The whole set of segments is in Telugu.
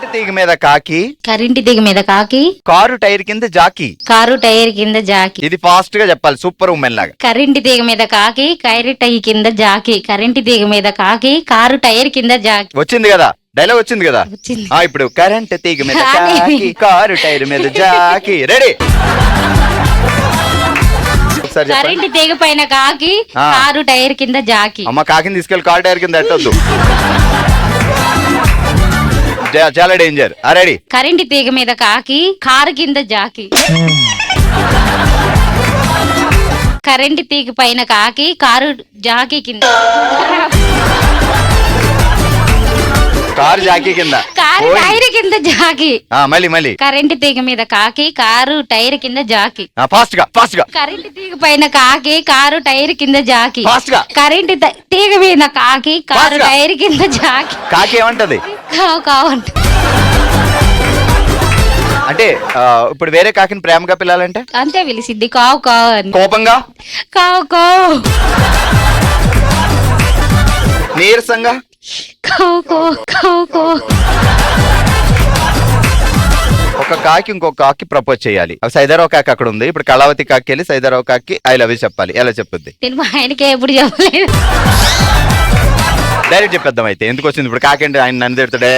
కరెంటు తీగ మీద కాకి, కరెంటు తీగ మీద కాకి, కారు టైర్ కింద జాకి. కారు టైర్ కింద జాకి. ఇది ఫాస్ట్ గా చెప్పాలి, సూపర్ ఉమెన్ లాగా. కరెంటు తీగ మీద కాకి, కైరు టై కింద జాకి. కరెంటు తీగ మీద కాకి, కారు టైర్ కింద జాకి. వచ్చింది కదా, డైలాగ్ వచ్చింది కదా. వచ్చింది. ఇప్పుడు కరెంటు తీగ మీద కాకి, కారు టైర్ మీద జాకి. రెడీ? కరెంటు తీగ పైన కాకి, కారు టైర్ కింద జాకి. అమ్మ, కాకిని తీసుకెళ్లి కారు టైర్ కింద పెట్టొద్దు, చాలా డేంజర్. రెడీ? కరెంటు తీగ మీద కాకి, కారు కింద జాకి. కరెంటు తీగ పైన కాకి, కారు జాకి కింద. కారు జాకీ కింద, కారు టైర్ కింద జాకి. మళ్ళీ కరెంటు తీగ మీద కాకి, కారు టైర్ కింద జాకి. ఫాస్ట్ గా. కరెంటు తీగ పైన కాకి, కారు టైర్ కింద జాకి. ఫాస్ట్ గా. కరెంటు తీగ మీద కాకి, కారు టైర్ కింద జాకి. కాకి ఏమంటది? కావంట. అంటే ఇప్పుడు వేరే కాకిని ప్రేమగా పిల్లాలంటే అంతే పిలిసిద్ది, కావు కావు అని. కోపంగా, కావు కావు. నీరసంగా, కావు కావు కావు కావు. ఒక కాకి ఇంకొక కాకి ప్రపోజ్ చేయాలి. సైదారావు కాకి అక్కడ ఉంది, ఇప్పుడు కళావతి కాకి వెళ్ళి సైదారావు కాకి ఐ లవ్ యూ చెప్పాలి. ఎలా చెప్పుద్ది? నేను మా ఆయనకి ఎప్పుడు చెప్పలేదు. డైరెక్ట్ చెప్పేద్దాం అయితే. ఎందుకు వచ్చింది ఇప్పుడు కాకి అంటే? ఆయన నన్ను తిడతాడే.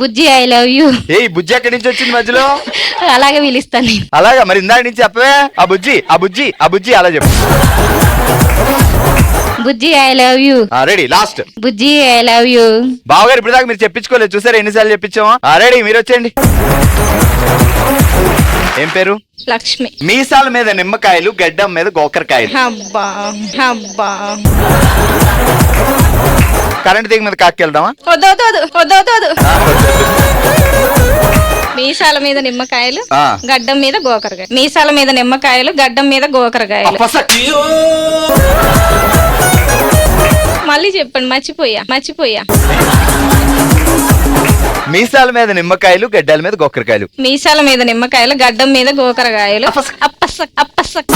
బుజ్జి ఐ లవ్ యూ. ఏ బుజ్జి ఎక్కడి నుంచి వచ్చింది మధ్యలో? అలాగే పిలుస్తాను నేను. అలాగా? మరి ఇందాక నుంచి చెప్పవే. ఆ బుజ్జి అలా చెప్పు. Bujji I love you. Ready? Last. Bujji I love you. బావగారు ఇప్పుడు దాకా మీరు చెప్పించుకోలేదు, చూసారా ఎన్నిసార్లు చెప్పించామో. రెడీ? మీరు వచ్చేయండి. ఏం పేరు? లక్ష్మి. మీసాల మీద నిమ్మకాయలు, గడ్డం మీద గోకరకాయలు. అబ్బా అబ్బా. కరెంట్ తీగ మీద కాకి వెళ్దామా? వద్దు. మీసాల మీద నిమ్మకాయలు, గడ్డం మీద గోకరకాయ. మీసాల మీద నిమ్మకాయలు, గడ్డం మీద గోకరకాయలు. మళ్ళీ చెప్పండి, మర్చిపోయా. మీసాల మీద నిమ్మకాయలు, గడ్డల మీద గోకరకాయలు. మీసాల మీద నిమ్మకాయలు, గడ్డం మీద గోకరకాయలు. అప్పసక్.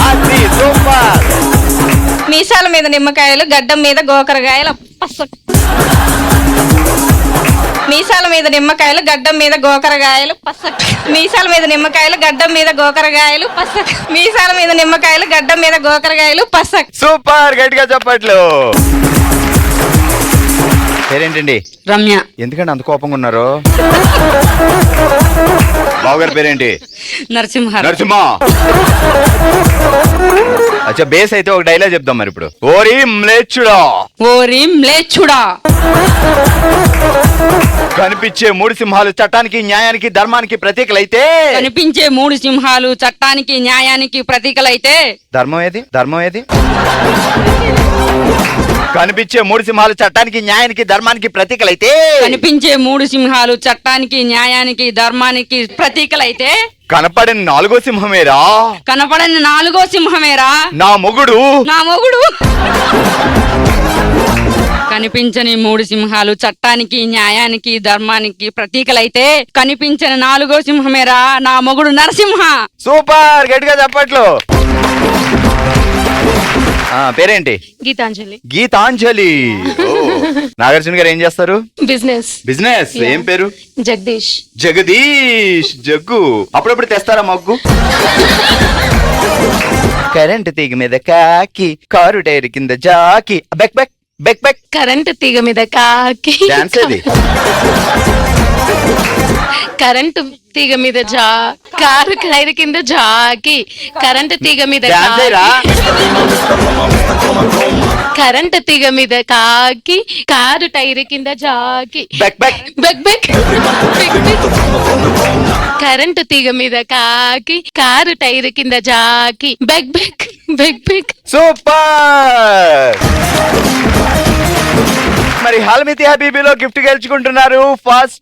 మీసాల మీద నిమ్మకాయలు, గడ్డం మీద గోకరకాయలు. అప్పసక్. మీసాల మీద నిమ్మకాయలు, గడ్డం మీద గోకరకాయలు. పసక్. మీసాల మీద నిమ్మకాయలు, గడ్డం మీద గోకరకాయలు. పసక్. మీసాల మీద నిమ్మకాయలు, గడ్డం మీద గోకరకాయలు. పసక్. సూపర్, గట్టిగా చెప్పట్లు. పేరేంటండి? రమ్య. ఎందుకంటే అంత కోపంగా ఉన్నారు? బావగారి పేరేంటి? నరసింహ. అచ్చా, బేస్ అయితే ఒక డైలాగ్ చెప్దాం మరి ఇప్పుడు. ఓరి మ్లేచ్చుడా, కనిపించే మూడు సింహాలు చట్టానికి, న్యాయానికి, ధర్మానికి ప్రతీకలైతే. కనిపించే మూడు సింహాలు చట్టానికి, న్యాయానికి ప్రతీకలైతే. ధర్మం ఏది? కనిపించే మూడు సింహాలు చట్టానికి, న్యాయానికి, ధర్మానికి ప్రతీకలైతే. కనిపించే మూడు సింహాలు చట్టానికి, న్యాయానికి, ధర్మానికి ప్రతీకలైతే. కనపడని నాలుగో సింహమేరా నా మొగుడు. కనిపించని మూడు సింహాలు చట్టానికి, న్యాయానికి, ధర్మానికి ప్రతీకలైతే. కనిపించని నాలుగో సింహమేరా నా మొగుడు నరసింహ. సూపర్, గట్టిగా చెప్పట్లు. పేరేంటి? గీతాంజలి. నాగార్జున గారు ఏం చేస్తారు? బిజినెస్. ఏం పేరు? జగదీష్. జగ్గు. అప్పుడప్పుడు తెస్తారా మగ్గు? కరెంట్ తీగ మీద కాకి, కారు టైర్ కింద జాకి. బెక్. కరెంటు తీగ మీద కాకి, డాన్స్ ఏది? కరెంటు తీగ మీద కారు టైర్ కింద జాకి. కరెంటు తీగ మీద కరెంటు తీగ మీద కాకి, కారు టైర్ కింద జాకి. బెక్. కరెంటు తీగ మీద కాకి, కారు టైర్ కింద జాకి. బెక్. సూపర్. మరి హాల్మితి హబీబీలో గిఫ్ట్ గెలుచుకుంటున్నారు. ఫస్ట్